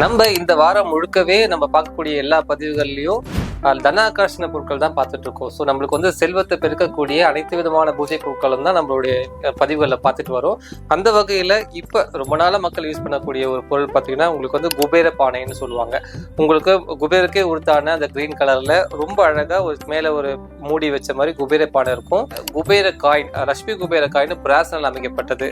நம்ம இந்த வாரம் முழுக்கவே நம்ம பார்க்கக்கூடிய எல்லா பதிவுகள்லையும் தனாகர்ஷண பொருட்கள் தான் பார்த்துட்டு இருக்கோம். ஸோ நம்மளுக்கு வந்து செல்வத்தை பெருக்கக்கூடிய அனைத்து விதமான பூஜை பொருட்களும் தான் நம்மளுடைய பதிவுகளில் பார்த்துட்டு வரோம். அந்த வகையில் இப்போ ரொம்ப நாளாக மக்கள் யூஸ் பண்ணக்கூடிய ஒரு பொருள் பார்த்தீங்கன்னா உங்களுக்கு வந்து குபேர பானைன்னு சொல்லுவாங்க. உங்களுக்கு குபேருக்கே உருத்தான அந்த கிரீன் கலரில் ரொம்ப அழகாக ஒரு மேலே ஒரு மூடி வச்ச மாதிரி குபேர பானை இருக்கும். குபேர காயின், லட்சுமி குபேர காயின் பிராஸ்னால் அமைக்கப்பட்டது.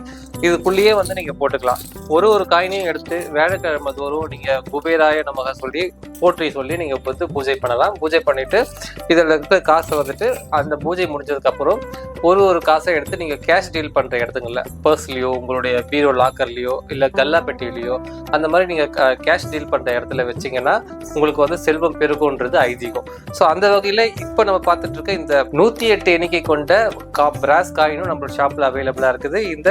இதுக்குள்ளேயே வந்து நீங்கள் போட்டுக்கலாம். ஒரு காயினையும் எடுத்து வியாழக்கிழமை தோறும் நீங்கள் குபேராய நமக சொல்லி போற்றி சொல்லி நீங்கள் வந்து பூஜை பண்ணலாம். பூஜை பண்ணிட்டு இதில் இருக்கிற காசை வந்துட்டு அந்த பூஜை முடிஞ்சதுக்கு அப்புறம் ஒரு காசை எடுத்து நீங்கள் கேஷ் டீல் பண்ணுற இடத்துங்கள்ல பர்ஸ்லையோ உங்களுடைய பீரோ லாக்கர்லையோ இல்லை கல்லா பெட்டிலையோ அந்த மாதிரி நீங்கள் கேஷ் டீல் பண்ணுற இடத்துல வச்சிங்கன்னா உங்களுக்கு வந்து செல்வம் பெருகுன்றது ஐதீகம். ஸோ அந்த வகையில் இப்போ நம்ம பார்த்துட்டு இருக்க இந்த 108 எண்ணிக்கை கொண்ட பிராஸ் காயினும் நம்மளோட ஷாப்பில் அவைலபிளாக இருக்குது. இந்த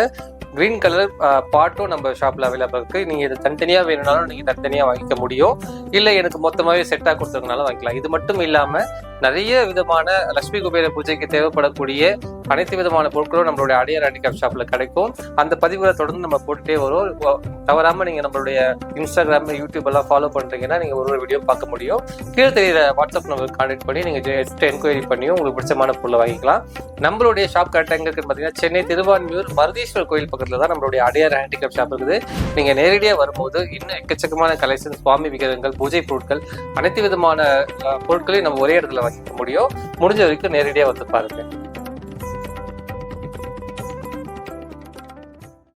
கிரீன் கலர் பாட்டும் நம்ம ஷாப்பில் அவைலபிள் இருக்குது. நீங்கள் இது தனித்தனியாக வேணும்னாலும் நீங்கள் தனித்தனியாக வாங்கிக்க முடியும். இல்லை எனக்கு மொத்தமாகவே செட்டாக கொடுத்துருக்கனாலும் வாங்கிக்கலாம். இது மட்டும் இல்லாமல் நிறைய விதமான லட்சுமி குபேர பூஜைக்கு தேவைப்படக்கூடிய அனைத்து விதமான பொருட்களும் நம்மளுடைய அடையார் ஹேண்டிகிராஃப்ட் ஷாப்பில் கிடைக்கும். அந்த பதிவுகளை தொடர்ந்து நம்ம போட்டுட்டே வரும். தவறாமல் நீங்கள் நம்மளுடைய இன்ஸ்டாகிராம், யூடியூப் எல்லாம் ஃபாலோ பண்ணுறீங்கன்னா நீங்கள் ஒரு வீடியோ பார்க்க முடியும். கீழே தெரியுற வாட்ஸ்அப் நம்பருக்கு கான்டெக்ட் பண்ணி நீங்கள் ஜஸ்ட் என்கொயரி பண்ணியும் உங்களுக்கு பிடிச்சமான பொருளை வாங்கிக்கலாம். நம்மளுடைய ஷாப் கரெக்டாக எங்கே இருக்குன்னு பார்த்தீங்கன்னா சென்னை திருவான்மியூர் மருதீஸ்வரர் கோயில் பக்கத்தில் தான் நம்மளுடைய அடையார் ஹேண்டிகிராஃப்ட் ஷாப் இருக்குது. நீங்கள் நேரடியாக வரும்போது இன்னும் எக்கச்சக்கமான கலெக்ஷன், சுவாமி விக்கிரகங்கள், பூஜை பொருட்கள், அனைத்து விதமான பொருட்களையும் நம்ம ஒரே இடத்துல வாங்கிக்க முடியும். முடிஞ்ச வரைக்கும் நேரடியாக வந்து பாருங்க.